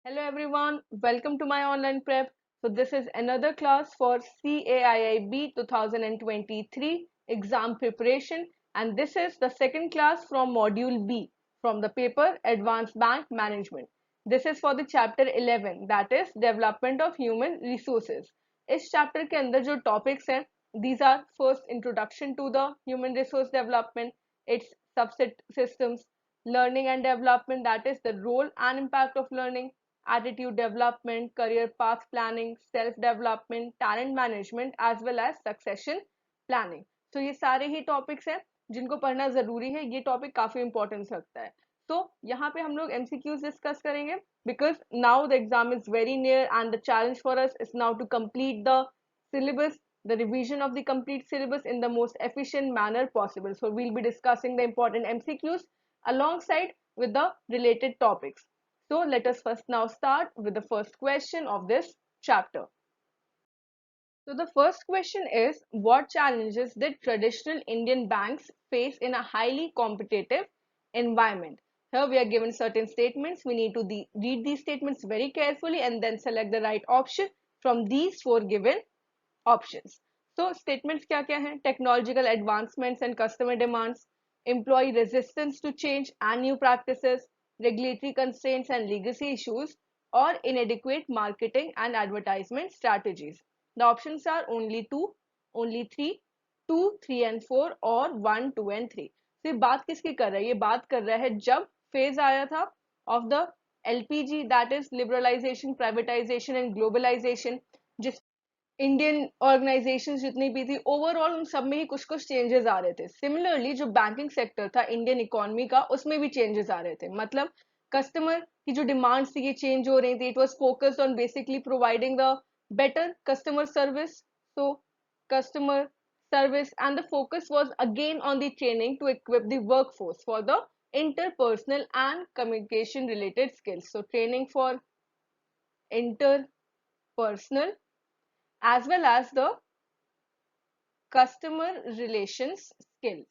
Hello everyone, welcome to my online prep. So this is another class for CAIIB 2023 exam preparation, and this is the second class from module B from the paper Advanced Bank Management. This is for the chapter 11, that is Development of Human Resources. इस chapter के अंदर जो topics हैं, these are first introduction to the human resource development, its subset systems, learning and development, that is the role and impact of learning, attitude development, career path planning, self development, talent management as well as succession planning. तो ये सारे ही topics हैं जिनको पढ़ना जरूरी है. ये topic काफी इंपॉर्टेंस रखता है. तो यहाँ पे हम लोग MCQs डिस्कस करेंगे because now the exam is very near and the challenge for us is now to complete the syllabus, the revision of the complete syllabus in the most efficient manner possible. So we'll be discussing the important MCQs alongside with the related topics. So let us first now start with the first question of this chapter. So the first question is, what challenges did traditional Indian banks face in a highly competitive environment? Here we are given certain statements. We need to read these statements very carefully and then select the right option from these four given options. So statements क्या क्या हैं? Technological advancements and customer demands, employee resistance to change and new practices, regulatory constraints and legacy issues, or inadequate marketing and advertisement strategies. The options are only two, only three, two, three and four, or one, two and three. तो ये बात किसकी कर रहा है? ये बात कर रहा है जब फेज आया था of the LPG, that is liberalization, privatization and globalization, जिस इंडियन ऑर्गेनाइजेशन जितनी भी थी ओवरऑल उन सब में ही कुछ कुछ चेंजेस आ रहे थे. सिमिलरली जो बैंकिंग सेक्टर था इंडियन इकोनॉमी का, उसमें भी चेंजेस आ रहे थे. मतलब कस्टमर की जो डिमांड्स थी ये चेंज हो रही थी. It was focused on basically providing the better customer service. So customer service and the focus was again on the training to equip the workforce for the interpersonal and communication related skills. So training for interpersonal as well as the customer relations skills.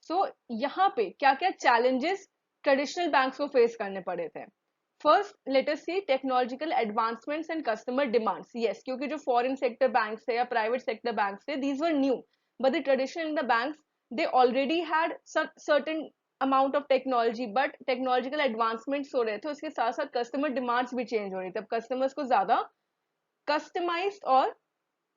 So यहाँ पे क्या क्या challenges traditional banks को face करने पड़े थे? First let us see technological advancements and customer demands. Yes, क्योंकि जो फॉरेन सेक्टर बैंक्स थे या प्राइवेट सेक्टर बैंक्स थे, these were new, but the traditional in the banks they already had certain amount of technology, but technological advancements हो रहे थे, उसके साथ साथ कस्टमर डिमांड्स भी चेंज हो रही थी. अब कस्टमर्स को ज्यादा कस्टमाइज्ड और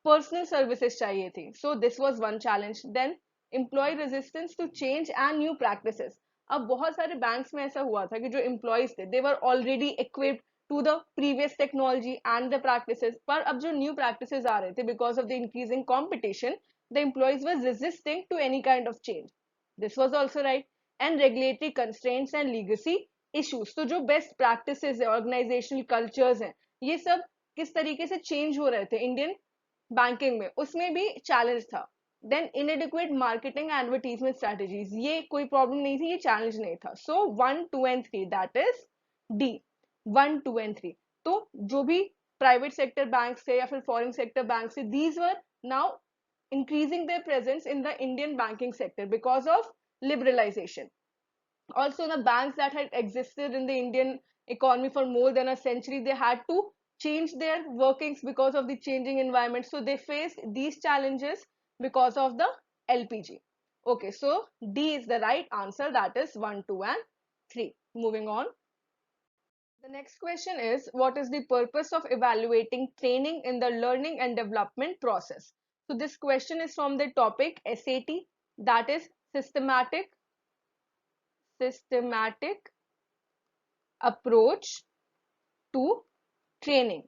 पर्सनल सर्विसेज चाहिए थी. So this was one challenge. Then employ resistance to change and new practices. अब बहुत सारे बैंक्स में ऐसा हुआ था कि जो एम्प्लॉयज थे they were already equipped to the previous technology and the practices, पर अब जो न्यू प्रैक्टिसेस आ रहे थे because of the increasing competition, the employees were resisting to any kind of change. This was also right. And regulatory constraints and legacy issues. तो जो best practices है, organisational cultures हैं, ये सब किस तरीके से चेंज हो रहे थे इंडियन बैंकिंग में, उसमें भी चैलेंज था. Then inadequate marketing advertisement strategies, ये कोई प्रॉब्लम नहीं थी, ये चैलेंज नहीं था. So 1, 2 and 3, that is D. 1, 2 and 3. तो जो भी प्राइवेट सेक्टर बैंक थे या फिर फॉरेन सेक्टर बैंक थे, these were now increasing their presence in the Indian banking sector because of liberalization. Also, the banks that had existed in the Indian economy for more than a century, they had to change their workings because of the changing environment. So they faced these challenges because of the LPG. Okay, so D is the right answer, that is 1, 2 and 3. Moving on. The next question is, what is the purpose of evaluating training in the learning and development process? So this question is from the topic SAT, that is systematic approach to training.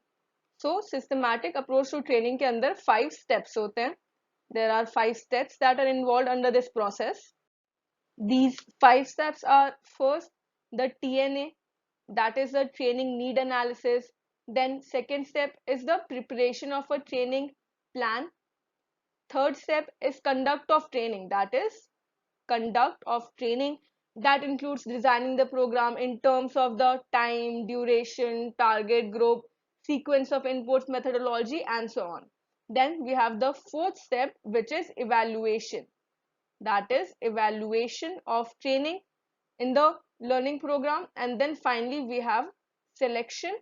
So systematic approach to training के अंदर 5 steps होते हैं. There are 5 steps that are involved under this process. These 5 steps are, first, the TNA, that is the training need analysis. Then second step is the preparation of a training plan. Third step is conduct of training, that is conduct of training. That includes designing the program in terms of the time, duration, target group, sequence of inputs, methodology, and so on. Then we have the fourth step, which is evaluation. That is evaluation of training in the learning program. And then finally we have selection.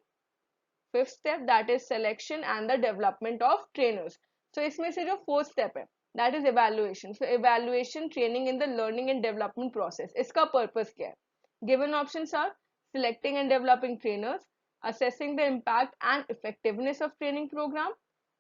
Fifth step, that is selection and the development of trainers. So इसमें से जो fourth step है, that is evaluation. So evaluation, training in the learning and development process. इसका purpose क्या है? Given options are selecting and developing trainers, assessing the impact and effectiveness of training program,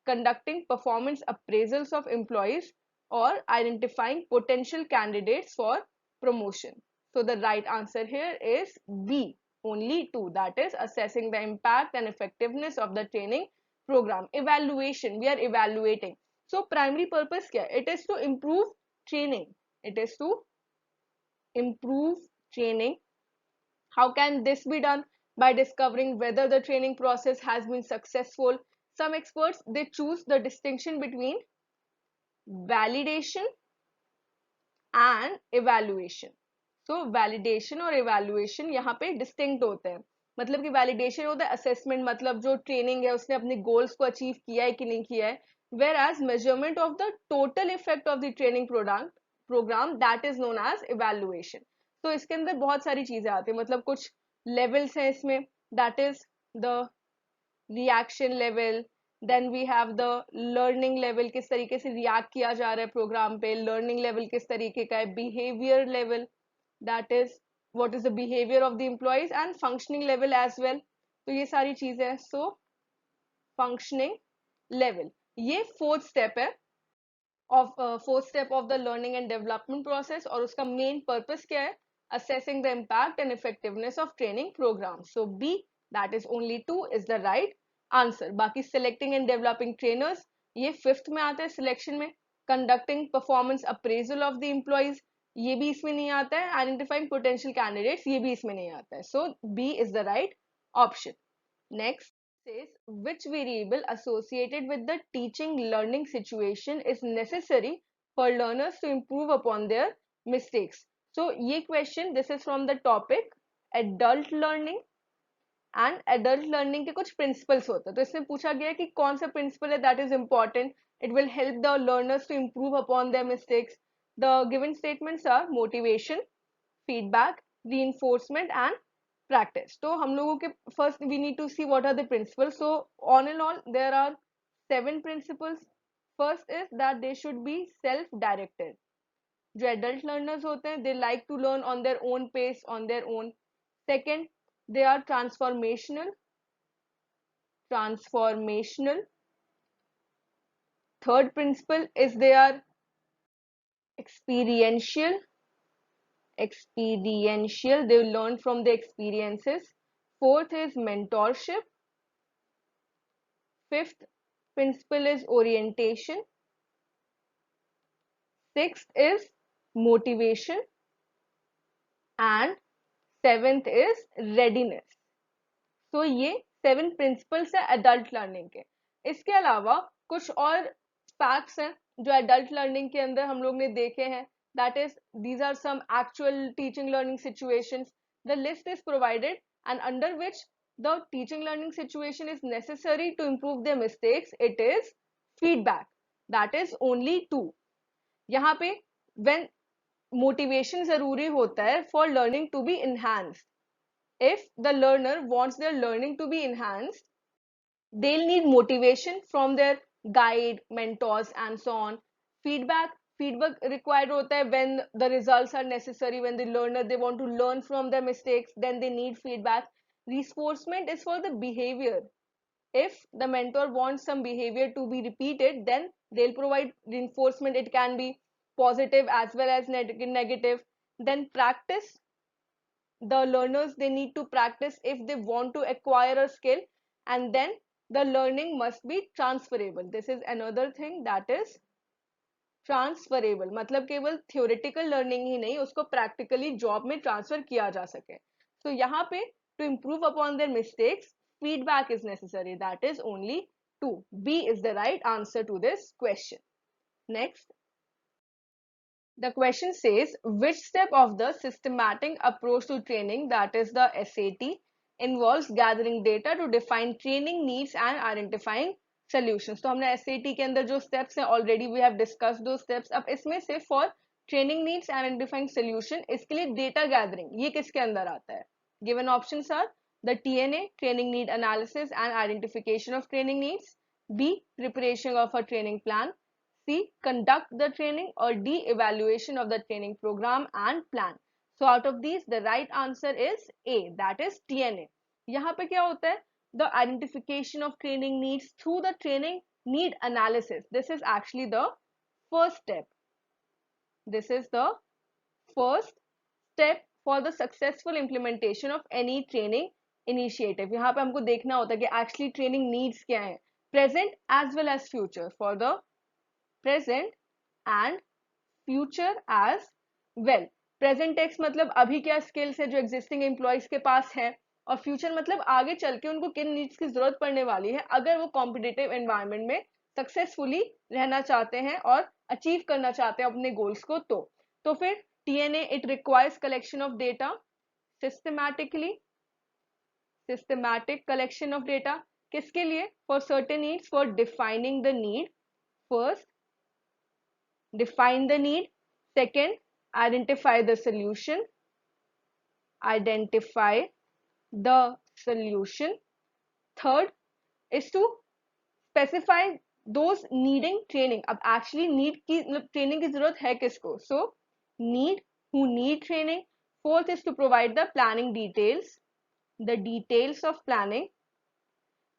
conducting performance appraisals of employees, or identifying potential candidates for promotion. So the right answer here is B, only two, that is assessing the impact and effectiveness of the training program. Evaluation, we are evaluating. So primary purpose kya? It is to improve training. It is to improve training. How can this be done? By discovering whether the training process has been successful. Some experts, they choose the distinction between validation and evaluation. So validation और evaluation यहाँ पे distinct होते हैं. मतलब कि validation होता है assessment, मतलब जो training है उसने अपने goals को achieve किया है कि नहीं किया है, whereas measurement of the total effect of the training program that is known as evaluation. तो इसके अंदर बहुत सारी चीजें आती हैं, मतलब कुछ levels हैं इसमें, that is the reaction level, then we have the learning level, किस तरीके से रिएक्ट किया जा रहा है प्रोग्राम पे, लर्निंग लेवल किस तरीके का है, behaviour level, that is what is the behaviour of the employees, and functioning level as well. तो ये सारी चीजें हैं. सो फंक्शनिंग लेवल, ये फोर्थ स्टेप है fourth step of the learning and development process, और उसका मेन पर्पस क्या है? assessing the impact and effectiveness of training programs. So B, that is only 2, is the right answer. बाकी selecting and developing trainers ये fifth में आता है selection में. Conducting performance appraisal of the employees ये भी इसमें नहीं आता है. आइडेंटिफाइंग पोटेंशियल कैंडिडेट्स ये भी इसमें नहीं आता है. So B is the right option. Next says which variable associated with the teaching learning situation is necessary for learners to improve upon their mistakes. So ये question, this is from the topic adult learning and adult learning के कुछ principles होते हैं. तो इसमें पूछा गया है कि कौन सा प्रिंसिपल है that is important, it will help the learners to improve upon their mistakes. The given statements are motivation, feedback, reinforcement and practice. तो हम लोगों के first we need to see what are the principles. So on and all there are 7 principles. First is that they should be self directed. जो adult learners होते हैं they like to learn on their own pace, on their own. Second, they are transformational. Third principle is they are experiential. They will learn from the experiences. Fourth is mentorship. Fifth principle is orientation. Sixth is motivation, and seventh is readiness. तो ये 7 principles है adult learning के. इसके अलावा कुछ और facts हैं जो एडल्ट लर्निंग के अंदर हम लोग ने देखे हैं. That is these are some actual teaching learning situations. The list is provided and under which the teaching learning situation is necessary to improve their mistakes. It is feedback, that is only 2. यहाँ पे when motivation जरूरी होता है for learning to be enhanced. If the learner wants their learning to be enhanced, they'll need motivation from their guide, mentors and so on. Feedback required होता है when the results are necessary, when the learner they want to learn from their mistakes, then they need feedback. Reinforcement is for the behavior. If the mentor wants some behavior to be repeated, then they'll provide reinforcement. It can be positive as well as negative. Then practice, the learners they need to practice if they want to acquire a skill. And then the learning must be transferable. This is another thing, that is transferable. मतलब केवल theoretical learning ही नहीं, उसको practically job में transfer किया जा सके. So यहाँ पे to improve upon their mistakes, feedback is necessary. That is only 2. B is the right answer to this question. Next, the question says which step of the systematic approach to training, that is the SAT, involves gathering data to define training needs and identifying solutions. तो हमने SAT के अंदर जो steps हैं already we have discussed those steps. अब इसमें से for training needs and identifying solution, इसके लिए data gathering ये किसके अंदर आता है? Given options are the TNA, training need analysis and identification of training needs. B, preparation of a training plan. C, conduct the training, or D, evaluation of the training program and plan. So out of these, the right answer is A, that is TNA. यहाँ पे क्या होता है? The identification of training needs through the training need analysis. This is actually the first step. This is the first step for the successful implementation of any training initiative. यहाँ पे हमको देखना होता है कि actually training needs क्या है, present as well as future, for the present and future as well. Present tense मतलब अभी क्या स्किल्स है जो एग्जिस्टिंग एम्प्लॉयज के पास है, और फ्यूचर मतलब आगे चल के उनको किन नीड्स की जरूरत पड़ने वाली है अगर वो कॉम्पिटिटिव एनवायरनमेंट में सक्सेसफुली रहना चाहते हैं और अचीव करना चाहते हैं अपने गोल्स को। तो फिर TNA, it requires collection of data systematically, systematic collection of data, किसके लिए? For certain needs, for defining the need. First, define the need. Second, identify the solution. Identify the solution. Third is to specify those needing training. अब actually need की training की जरूरत है किसको? So need, who need training. Fourth is to provide the planning details, the details of planning.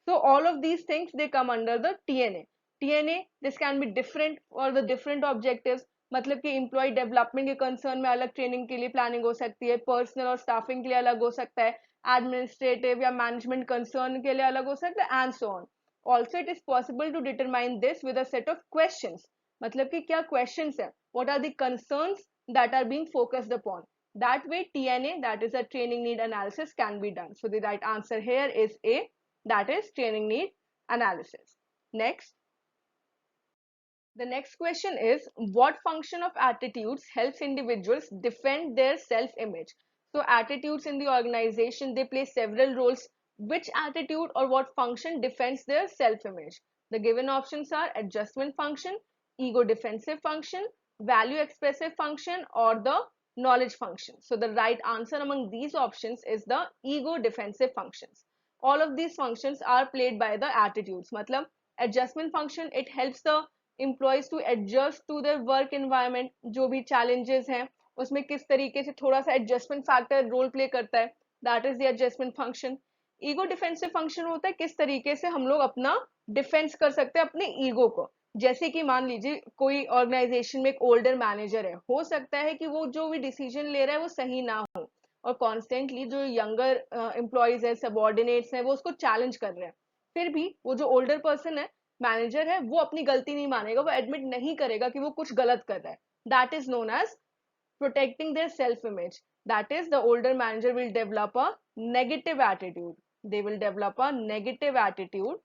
So all of these things, they come under the TNA. TNA, this can be different for the different objectives. मतलब कि employ development के concern में अलग training के लिए planning हो सकती है, पर्सनल और स्टाफिंग के लिए अलग हो सकता है, एडमिनिस्ट्रेटिव या मैनेजमेंट कंसर्न के लिए अलग हो सकता है, and so on. Also it is possible to determine this with a set of questions. मतलब कि क्या क्वेश्चंस है, what are the concerns that are being focused upon. That way TNA, that is a training need analysis, can be done. So the right answer here is A, that is training need analysis. Next. The next question is, what function of attitudes helps individuals defend their self-image? So attitudes in the organization, they play several roles. Which attitude or what function defends their self-image? The given options are adjustment function, ego defensive function, value expressive function, or the knowledge function. So the right answer among these options is the ego defensive functions. All of these functions are played by the attitudes. मतलब adjustment function, it helps the employees to adjust to their work environment. जो भी challenges हैं उसमें किस तरीके से थोड़ा सा adjustment factor role play करता है, that is the adjustment function. ego defensive function होता है किस तरीके से हम लोग अपना डिफेंस कर सकते हैं अपने ईगो को. जैसे कि मान लीजिए कोई ऑर्गेनाइजेशन में एक ओल्डर मैनेजर है, हो सकता है कि वो जो भी डिसीजन ले रहा है वो सही ना हो, और कॉन्स्टेंटली जो यंगर एम्प्लॉयज है, सबॉर्डिनेट्स हैं, वो उसको चैलेंज कर रहे हैं. फिर भी वो जो ओल्डर पर्सन है, मैनेजर है, वो अपनी गलती नहीं मानेगा, वो एडमिट नहीं करेगा कि वो कुछ गलत कर रहा है. That is known as protecting their self image. That is, the older manager will develop a negative attitude. They will develop a negative attitude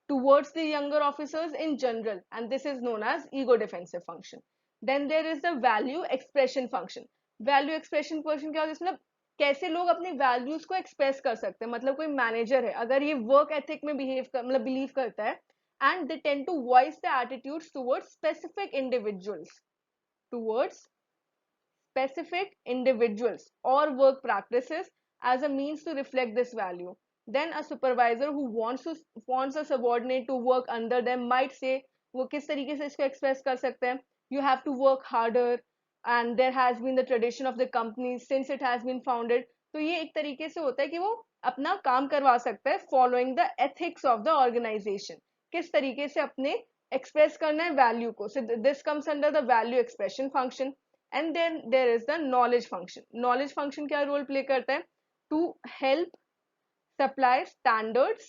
towards the younger officers in general, and this is known as ego defensive function. Then there is the value expression function. Value expression function क्या होता है? इसमें कैसे लोग अपनी values को express कर सकते हैं. मतलब कोई मैनेजर है, अगर ये वर्क एथिक में मतलब बिलीव करता है, and they tend to voice the attitudes towards specific individuals, towards specific individuals or work practices as a means to reflect this value. Then a supervisor who wants a subordinate to work under them might say, वो किस तरीके से इसको express कर सकते हैं? You have to work harder, and there has been the tradition of the company since it has been founded. तो ये एक तरीके से होता है कि वो अपना काम करवा सकता है following the ethics of the organization. किस तरीके से अपने express करना है value को. So this comes under the value expression function. And then there is the knowledge function. Knowledge function क्या role play करता है? To help supply standards,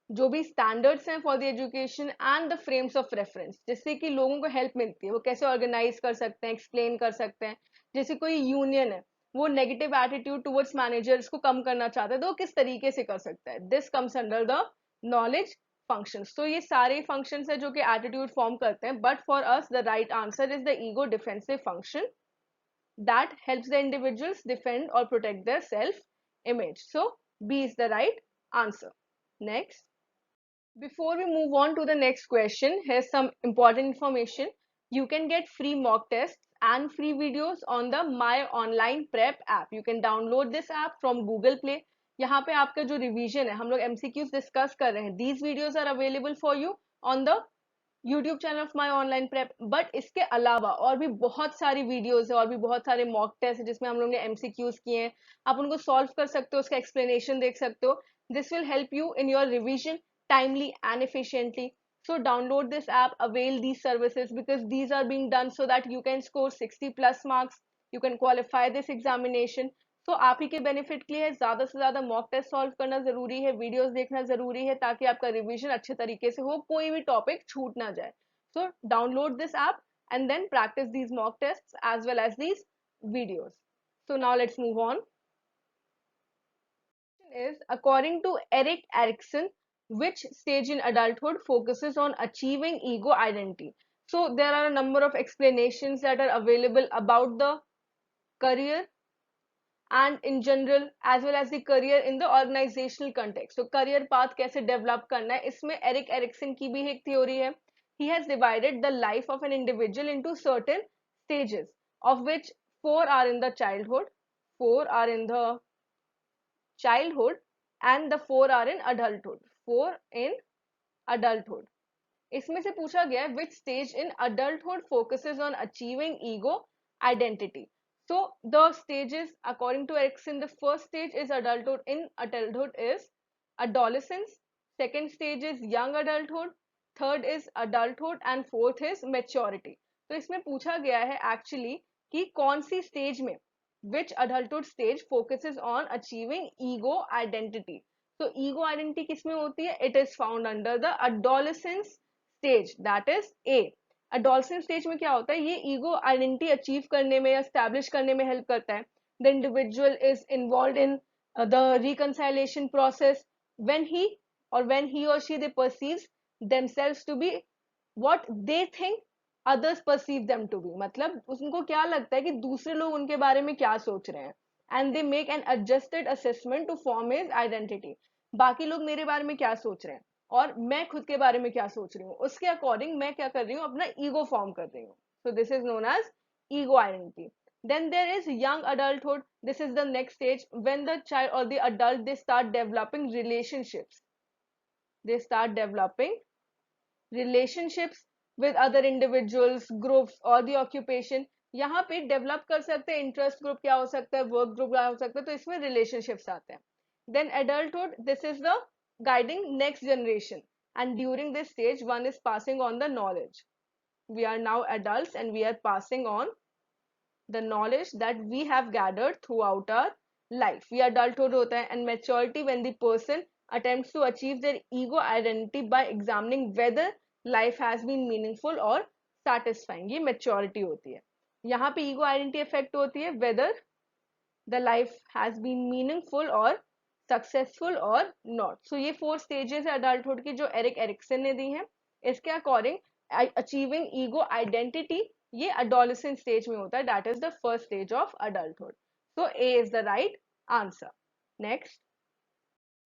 जो भी standards हैं for the education and the frames of reference, जिससे कि लोगों को help मिलती है, वो कैसे organize कर सकते हैं, explain कर सकते हैं. जैसे कोई union है, वो negative attitude towards managers को कम करना चाहता है, तो वो किस तरीके से कर सकता है. This comes under the knowledge functions. तो ये सारे functions है जो कि attitude form करते हैं, but for us the right answer is the ego defensive function that helps the individuals defend or protect their self image. So B is the right answer. Next. Before we move on to the next question, here's some important information. You can get free mock tests and free videos on the My Online Prep app. You can download this app from Google Play. यहाँ पे आपका जो revision है, हम लोग MCQs discuss कर रहे हैं. These videos are available for you on the YouTube channel of my Online prep. But इसके अलावा और भी बहुत सारी वीडियोस है और भी बहुत सारे मॉक टेस्ट है जिसमें हम लोग ने एमसीक्यूज किए हैं. आप उनको सॉल्व कर सकते हो, उसका एक्सप्लेनेशन देख सकते हो. This will help you in your revision timely and efficiently. So download this app, avail these services because these are being done so that you can score 60 plus marks. You can qualify this examination. तो आप ही के benefit के लिए ज्यादा से ज्यादा mock test solve करना जरूरी है, वीडियोस देखना जरूरी है ताकि आपका रिवीजन अच्छे तरीके से हो, कोई भी टॉपिक छूट ना जाए. So download this app and then practice these mock tests as well as these videos. So now let's move on. Is according to Eric Erikson, which stage in adulthood focuses on achieving ego identity? So there are a number of explanations that are available about the career and in general as well as the career in the organizational context. So career path कैसे develop करना है, इसमें Eric Erikson की भी एक theory है. He has divided the life of an individual into certain stages, of which four are in the childhood and the four are in adulthood. Four in adulthood. इसमें से पूछा गया which stage in adulthood focuses on achieving ego identity. So the stages according to Erikson, the first stage is adulthood. In adulthood is adolescence, second stage is young adulthood, third is adulthood and fourth is maturity. तो इसमें पूछा गया है actually कि कौन सी stage में which adulthood stage focuses on achieving ego identity. So ego identity किसमें होती है? It is found under the adolescence stage, that is A. Adolescent stage में क्या होता है? ये ईगो आइडेंटिटी अचीव करने में या स्टैब्लिश करने में हेल्प करता है. The individual is involve in the reconciliation process when he और she they perceives themselves to be what they think others perceive them to be. मतलब उनको क्या लगता है कि दूसरे लोग उनके बारे में क्या सोच रहे हैं. And they make an adjusted assessment to form his identity. बाकी लोग मेरे बारे में क्या सोच रहे हैं और मैं खुद के बारे में क्या सोच रही हूँ, उसके अकॉर्डिंग मैं क्या कर रही हूँ, अपना ईगो फॉर्म कर रही हूँ. So this is known as ego identity. Then there is young adulthood. This is the next stage when the child or the adult they start developing relationships. They start developing relationships with other individuals, groups or the occupation. यहाँ पे develop कर सकते हैं, interest group क्या हो सकता है, work group क्या हो सकता है, तो इसमें रिलेशनशिप्स आते हैं. Then adulthood, this is the guiding next generation, and during this stage one is passing on the knowledge. We are now adults and we are passing on the knowledge that we have gathered throughout our life. ये adulthood होता है. And maturity, when the person attempts to achieve their ego identity by examining whether life has been meaningful or satisfying. ये maturity होती है. यहाँ पे ego identity effect होती है whether the life has been meaningful or successful और not. सो ये 4 stages है अडल्टहुड की जो एरिक एरिक्सन ने दी हैं. इसके अकॉर्डिंग अचीविंग ईगो आइडेंटिटी ये अडोलेसेंट स्टेज में होता है, that is the first stage of adulthood. So A is the right answer. Next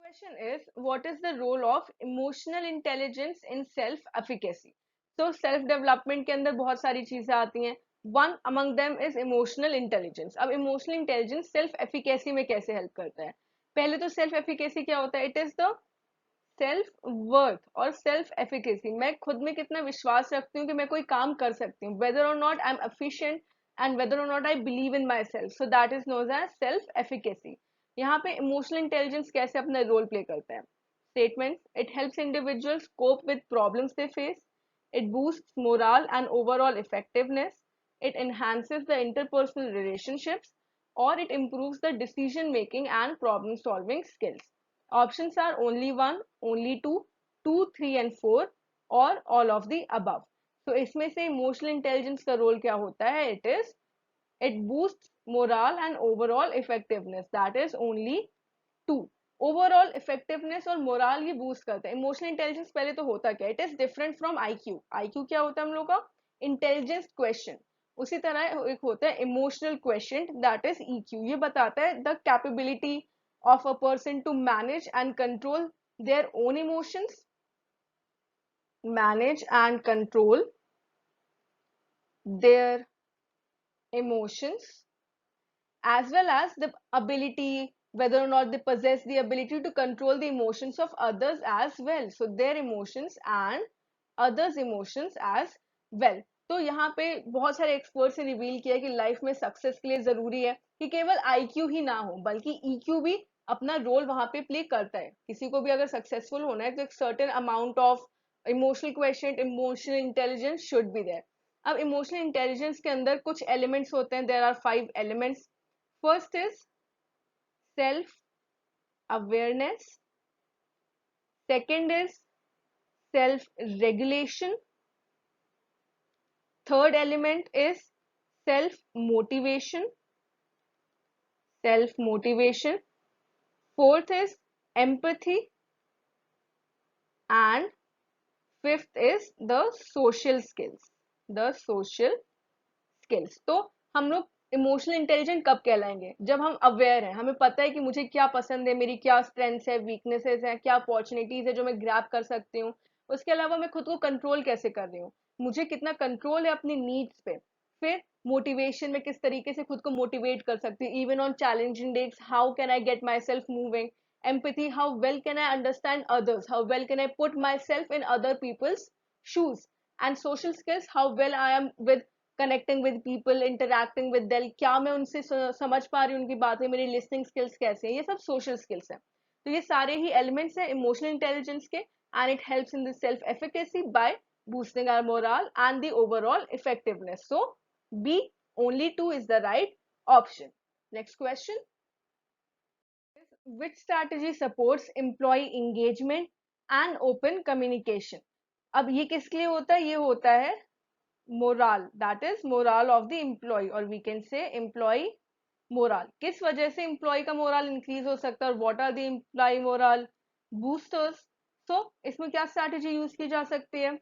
question is what is the role of emotional intelligence in self efficacy. तो self development के अंदर बहुत सारी चीजें आती हैं. One among them is emotional intelligence. अब emotional intelligence self efficacy में कैसे हेल्प करता है? पहले तो सेल्फ एफिकेसी क्या होता है? It is the self worth और सेल्फ एफिकेसी. मैं खुद में कितना विश्वास रखती हूँ कि मैं कोई काम कर सकती हूँ, वेदर और not I am efficient and whether और not I believe in myself. So that is known as self efficacy. यहाँ पे इमोशनल इंटेलिजेंस कैसे अपना रोल प्ले करता है? Statement, it helps individuals cope with problems they face, it boosts morale and overall effectiveness, it enhances the interpersonal relationships, or it improves the decision making and problem solving skills. Options are only 1, only 2, 2, 3 and 4 or all of the above. So इसमें से emotional intelligence का role क्या होता है? It boosts morale and overall effectiveness. That is only 2. Overall effectiveness और morale ये boost करता है. इमोशनल इंटेलिजेंस पहले तो होता क्या? It is different from IQ. IQ क्या होता है हम लोग का? Intelligence question. उसी तरह एक होता है emotional question, that is EQ. ये बताता है the capability of a person to manage and control their own emotions, manage and control their emotions, as well as the ability, whether or not they possess the ability to control the emotions of others as well. So their emotions and others emotions as well. तो यहाँ पे बहुत सारे experts ने reveal किया कि life में success के लिए जरूरी है कि केवल आईक्यू ही ना हो बल्कि ईक्यू भी अपना रोल वहां पे प्ले करता है. किसी को भी अगर सक्सेसफुल होना है तो एक certain amount of emotional question, emotional intelligence should be there. अब इमोशनल इंटेलिजेंस के अंदर कुछ एलिमेंट्स होते हैं. There are 5 elements. First is self-awareness. Second is self-regulation. Third element is self-motivation. Self-motivation. Fourth is empathy. And fifth is the social skills. The social skills. तो हम लोग emotional intelligent कब कहलाएंगे? जब हम अवेयर हैं, हमें पता है कि मुझे क्या पसंद है, मेरी क्या स्ट्रेंथ्स है, वीकनेसेस है, क्या अपॉर्चुनिटीज है जो मैं ग्रैब कर सकती हूँ. उसके अलावा मैं खुद को कंट्रोल कैसे कर रही हूँ, मुझे कितना कंट्रोल है अपनी नीड्स पे. फिर मोटिवेशन में किस तरीके से खुद को मोटिवेट कर सकती हूँ even on challenging days. How can I get myself moving. Empathy, how well can I understand others, how well can I put myself in other people's shoes. And social skills, how well I am with connecting with people, interacting with them, क्या मैं उनसे समझ पा रही हूँ उनकी बातें, मेरी लिसनिंग स्किल्स कैसे हैं, ये सब सोशल स्किल्स हैं. तो ये सारे ही एलिमेंट्स हैं इमोशनल इंटेलिजेंस के. And it helps in the self efficacy by boosting our morale and the overall effectiveness. So B, only 2 is the right option. Next question. Which strategy supports employee engagement and open communication? अब ये किसके लिए होता है? ये होता है morale, that is morale of the employee, or we can say employee morale. किस वजह से employee का morale increase हो सकता है और what are the employee morale boosters? So इसमें क्या strategy use की जा सकती है?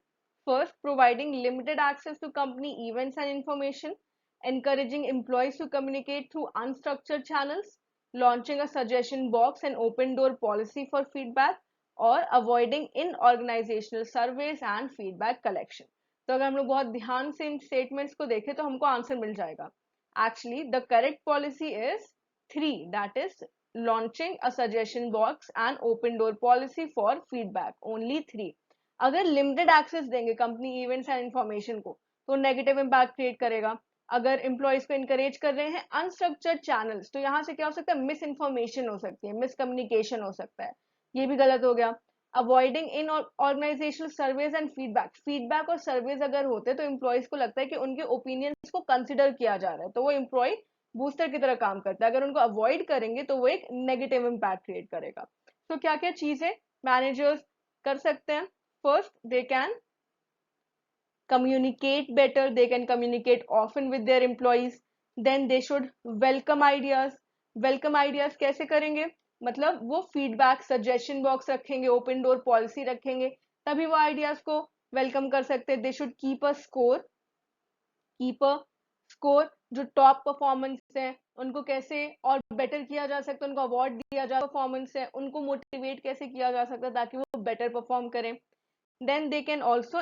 First, providing limited access to company events and information, encouraging employees to communicate through unstructured channels, launching a suggestion box and open door policy for feedback, or avoiding in organizational surveys and feedback collection. तो अगर हम लोग बहुत ध्यान से इन statements को देखें तो हमको आंसर मिल जाएगा. Actually the correct policy is 3, that is launching a suggestion box and open door policy for feedback. Only 3. अगर लिमिटेड एक्सेस देंगे कंपनी इवेंट्स एंड इंफॉर्मेशन को तो नेगेटिव इम्पैक्ट क्रिएट करेगा. अगर एम्प्लॉयज को इनकरेज कर रहे हैं अनस्ट्रक्चर्ड चैनल्स तो यहाँ से क्या हो सकता है? मिस इन्फॉर्मेशन हो सकती है, मिसकम्युनिकेशन हो सकता है. ये भी गलत हो गया. Avoiding in organisational surveys and feedback और सर्वेज अगर होते तो एम्प्लॉयज को लगता है कि उनके ओपिनियंस को कंसिडर किया जा रहा है तो वो एम्प्लॉय बूस्टर की तरह काम करता है. अगर उनको अवॉइड करेंगे तो वो एक नेगेटिव इम्पैक्ट क्रिएट करेगा. तो क्या क्या चीजें मैनेजर्स कर सकते हैं? First, they can communicate better, they can communicate often with their employees. Then they should welcome ideas. Welcome ideas कैसे करेंगे? मतलब वो फीडबैक सजेशन बॉक्स रखेंगे, ओपन डोर पॉलिसी रखेंगे, तभी वो आइडियाज को वेलकम कर सकते हैं. They should keep a score. जो टॉप परफॉर्मेंस है उनको कैसे और बेटर किया जा सकता है, उनको अवार्ड दिया जा, परफॉर्मेंस है उनको मोटिवेट कैसे किया जा सकता है ताकि वो बेटर परफॉर्म करें. Then they can also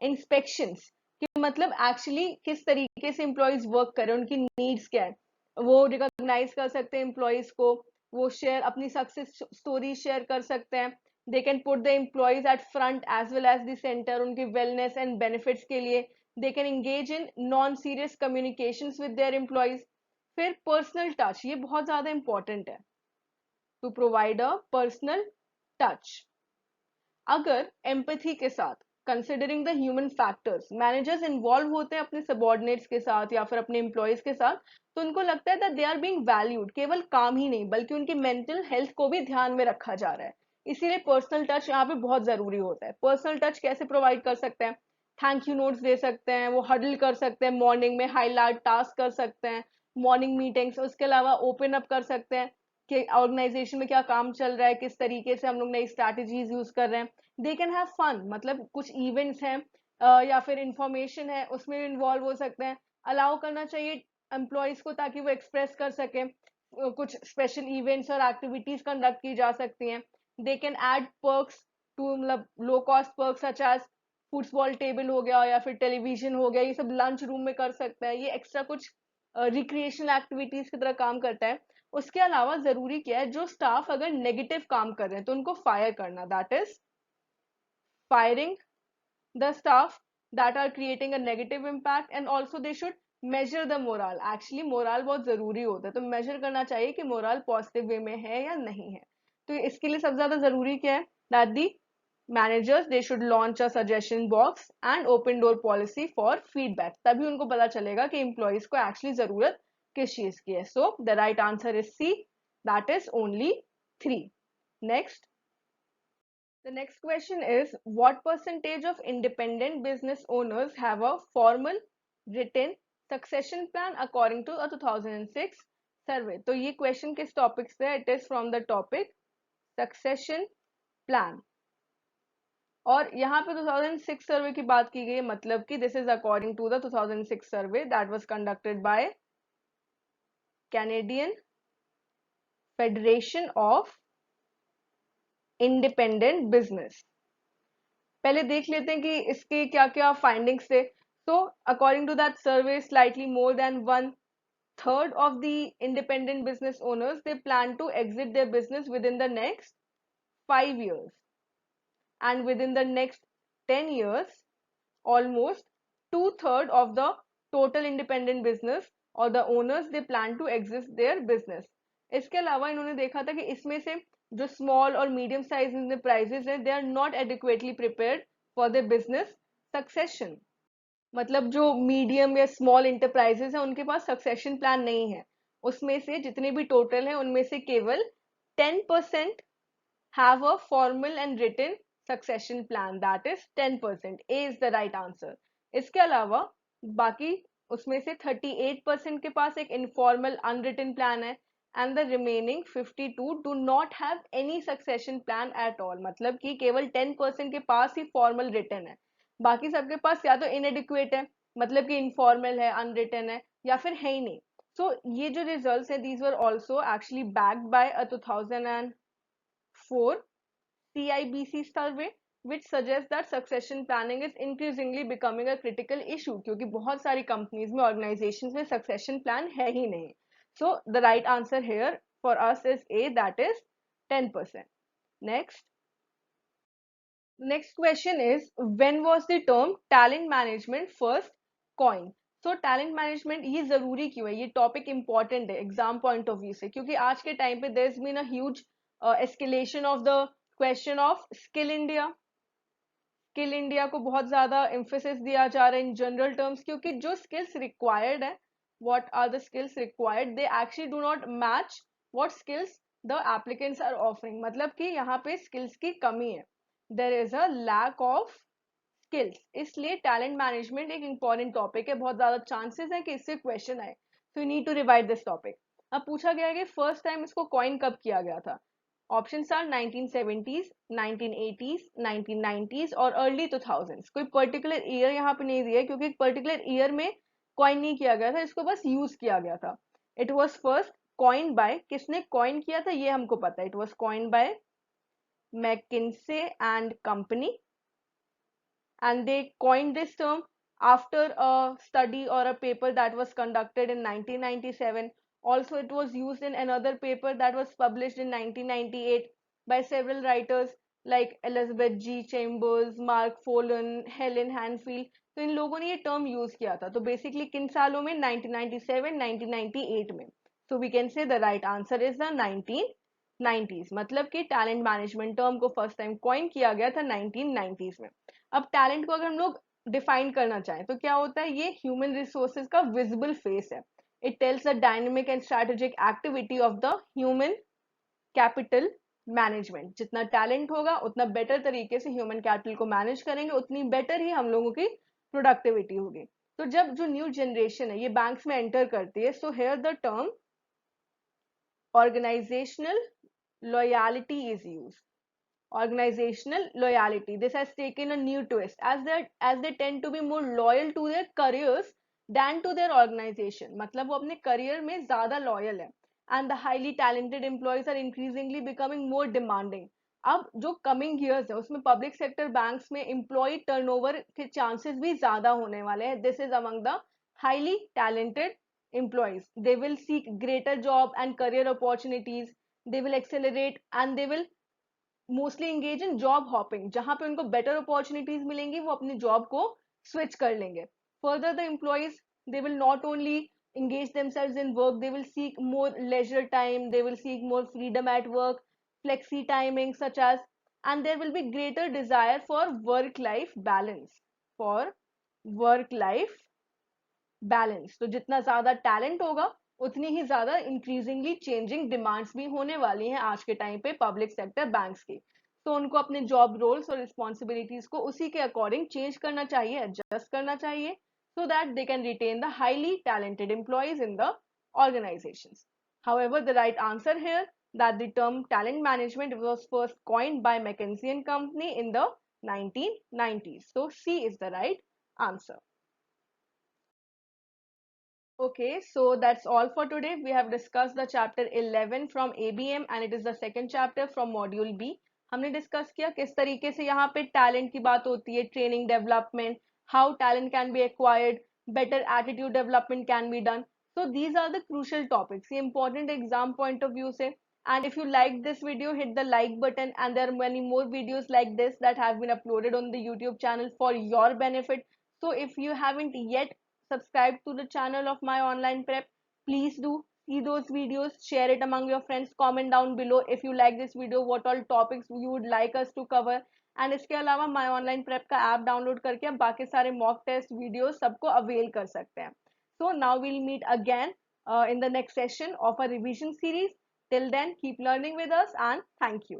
inspections कि मतलब एक्चुअली किस तरीके से एम्प्लॉयज वर्क करें, उनकी नीड्स क्या है, वो रिकॉग्नाइज कर सकते हैं एम्प्लॉयज को. वो शेयर अपनी सक्सेस स्टोरी शेयर कर सकते हैं. They can put the employees at front as well as the centre उनकी वेलनेस एंड बेनिफिट्स के लिए. They can engage in non serious communication with their employees. फिर पर्सनल टच, ये बहुत ज्यादा इंपॉर्टेंट है. To provide a personal touch. अगर empathy के साथ considering the human factors managers involve होते हैं अपने सबॉर्डिनेट्स के साथ या फिर अपने एम्प्लॉयज के साथ तो उनको लगता है that they are being valued. केवल काम ही नहीं बल्कि उनकी मेंटल हेल्थ को भी ध्यान में रखा जा रहा है. इसीलिए पर्सनल टच यहाँ पे बहुत जरूरी होता है. पर्सनल टच कैसे प्रोवाइड कर सकते हैं? थैंक यू नोट्स दे सकते हैं, वो हडल कर सकते हैं मॉर्निंग में, हाईलाइट टास्क कर सकते हैं, मॉर्निंग मीटिंग्स. उसके अलावा ओपन अप कर सकते हैं कि ऑर्गेनाइजेशन में क्या काम चल रहा है, किस तरीके से हम लोग नई स्ट्रैटेजीज यूज कर रहे हैं. दे कैन हैव फन, मतलब कुछ इवेंट्स हैं या फिर इंफॉर्मेशन है उसमें इन्वॉल्व हो सकते हैं. अलाउ करना चाहिए एम्प्लॉयज को ताकि वो एक्सप्रेस कर सके. कुछ स्पेशल इवेंट्स और एक्टिविटीज कंडक्ट की जा सकती हैं. They can add perks to, मतलब low cost perks such as football table हो गया या फिर टेलीविजन हो गया, ये सब लंच रूम में कर सकता है, ये एक्स्ट्रा कुछ रिक्रिएशनल एक्टिविटीज की तरह काम करता है। उसके अलावा जरूरी क्या है, जो स्टाफ अगर नेगेटिव काम कर रहे हैं तो उनको फायर करना, that is firing the staff that are creating a negative impact, and also they should measure the morale. Actually morale बहुत जरूरी होता है, तो measure करना चाहिए कि morale positive way में है या नहीं है। तो इसके लिए सबसे ज्यादा जरूरी क्या है, that the managers they should launch a suggestion box and open door policy for feedback, तभी उनको पता चलेगा कि employees को actually जरूरत किस चीज की है। So the right answer is C, that is only 3. Next. The next question is, what percentage of independent business owners have a formal written succession plan according to a 2006 survey? तो ये question किस topic से है? It is from the topic succession plan. और यहाँ पे 2006 सर्वे की बात की गई है, मतलब कि this is according to the 2006 survey that was conducted by Canadian Federation of Independent Business. पहले देख लेते हैं कि इसके क्या क्या फाइंडिंग्स थे। So according to that survey, slightly more than 1/3 of the independent business owners they plan to exit their business within the next 5 years, and within the next 10 years almost 2/3 of the total independent business or the owners they plan to exit their business. इसके अलावा इन्होंने देखा था कि इसमें से जो small और मीडियम साइज एंटरप्राइजेस हैं, they are not adequately prepared for the business succession. मतलब जो मीडियम या स्मॉल इंटरप्राइजेस हैं उनके पास सक्सेशन प्लान नहीं है। उसमें से जितने भी टोटल हैं उनमें से केवल 10% have a formal and written succession plan, that is 10%. A is the right answer. इसके अलावा बाकी उसमें से 38% के पास एक informal unwritten plan है, and the remaining 52 do not have any succession plan at all. मतलब कि केवल 10% के पास ही formal written है, बाकी सबके पास या तो inadequate है, मतलब कि informal है, unwritten है, या फिर है ही नहीं। So ये जो results है, these were also actually backed by a 2004 CIBC survey, which suggests that succession planning is increasingly becoming a critical issue, क्योंकि बहुत सारी कंपनीज में, ऑर्गेनाइजेशंस में सक्सेशन प्लान है ही नहीं। So the right answer here for us is A, that is 10%. Next. Next question is, when was the term talent management first coined? So talent management ये जरूरी क्यों है, ये टॉपिक इंपॉर्टेंट है exam point of view से, क्योंकि आज के टाइम पे there has been a huge escalation of the question of skill India. Skill India को बहुत ज्यादा एम्फेसिस दिया जा रहा है इन जनरल टर्म्स, क्योंकि जो स्किल्स रिक्वायर्ड है, what are the skills required, they actually do not match what skills the applicants are offering. मतलब कि यहाँ पे स्किल्स की कमी है, there is a lack of skills, इसलिए टैलेंट मैनेजमेंट एक इंपॉर्टेंट टॉपिक है, बहुत ज्यादा चांसेस है कि इससे क्वेश्चन आए, so you need to revise this topic. अब पूछा गया है कि फर्स्ट टाइम इसको कॉइन कब किया गया था। Options are 1970s, 1980s, 1990s और अर्ली 2000s। कोई पर्टिकुलर ईयर यहाँ पे नहीं दिया है, क्योंकि एक पर्टिकुलर ईयर में कॉइन नहीं किया गया था, इसको बस यूज किया गया था। It was first coin by, किसने कॉइन किया था ये हमको पता है, it was coin by McKinsey and company, and they coined this term after a study or a paper that was conducted in 1997. Also, it was used in another paper that was published in 1998 by several writers like Elizabeth G. Chambers, Mark Folan, Helen Hanfield. तो इन लोगों ने ये term use किया था। तो basically किन सालों में, 1997, 1998 में। So we can say the right answer is the 1990s। मतलब कि टैलेंट मैनेजमेंट टर्म को फर्स्ट टाइम कॉइन किया गया था 1990s में। अब टैलेंट को अगर हम लोग डिफाइन करना चाहें तो क्या होता है, ये ह्यूमन रिसोर्सेज का विजिबल फेस है। It tells the dynamic and strategic activity of the human capital management. जितना टैलेंट होगा उतना बेटर तरीके से ह्यूमन कैपिटल को मैनेज करेंगे, उतनी बेटर ही हम लोगों की प्रोडक्टिविटी होगी। तो जब जो न्यू जनरेशन है ये बैंक्स में एंटर करती है, so here the term organizational loyalty is used. Organizational loyalty, this has taken a new twist as they tend to be more loyal to their careers than to their organization. मतलब वो अपने career में ज़्यादा loyal है, and the highly talented employees are increasingly becoming more demanding. अब जो coming years है उसमें पब्लिक सेक्टर बैंक्स में एम्प्लॉय टर्नओवर के चांसेस भी ज्यादा होने वाले हैं. This is among the highly talented employees. They will seek greater job and career opportunities. They will accelerate and they will mostly engage in job hopping. जहां पे उनको बेटर अपॉर्चुनिटीज मिलेंगी वो अपनी जॉब को स्विच कर लेंगे. Further the employees, they will not only engage themselves in work, they will seek more leisure time, they will seek more freedom at work, flexi timing such as, and there will be greater desire for work life balance, for work life balance. तो जितना ज्यादा talent होगा उतनी ही ज्यादा increasingly changing demands भी होने वाली हैं आज के टाइम पे पब्लिक सेक्टर बैंक्स की. तो उनको अपने जॉब रोल्स और रिस्पॉन्सिबिलिटीज को उसी के अकॉर्डिंग चेंज करना चाहिए, एडजस्ट करना चाहिए, so that they can retain the highly talented employees in the organizations. However, the right answer here that the term talent management was first coined by McKinsey and Company in the 1990s. So C is the right answer. Okay, so that's all for today. We have discussed the chapter 11 from ABM and it is the second chapter from module B. हमने discuss किया किस तरीके से यहाँ पे talent की बात होती है, training, development, how talent can be acquired, better attitude development can be done. So these are the crucial topics. ये important exam point of view से. And if you like this video, hit the like button, and there are many more videos like this that have been uploaded on the YouTube channel for your benefit. So if you haven't yet subscribe to the channel of my online prep, please do see those videos, share it among your friends, comment down below if you like this video, what all topics you would like us to cover. And इसके अलावा My Online Prep का app download करके आप बाकी सारे mock test video सबको avail कर सकते हैं. So now will meet again in the next session of a revision series. Till then, keep learning with us and thank you.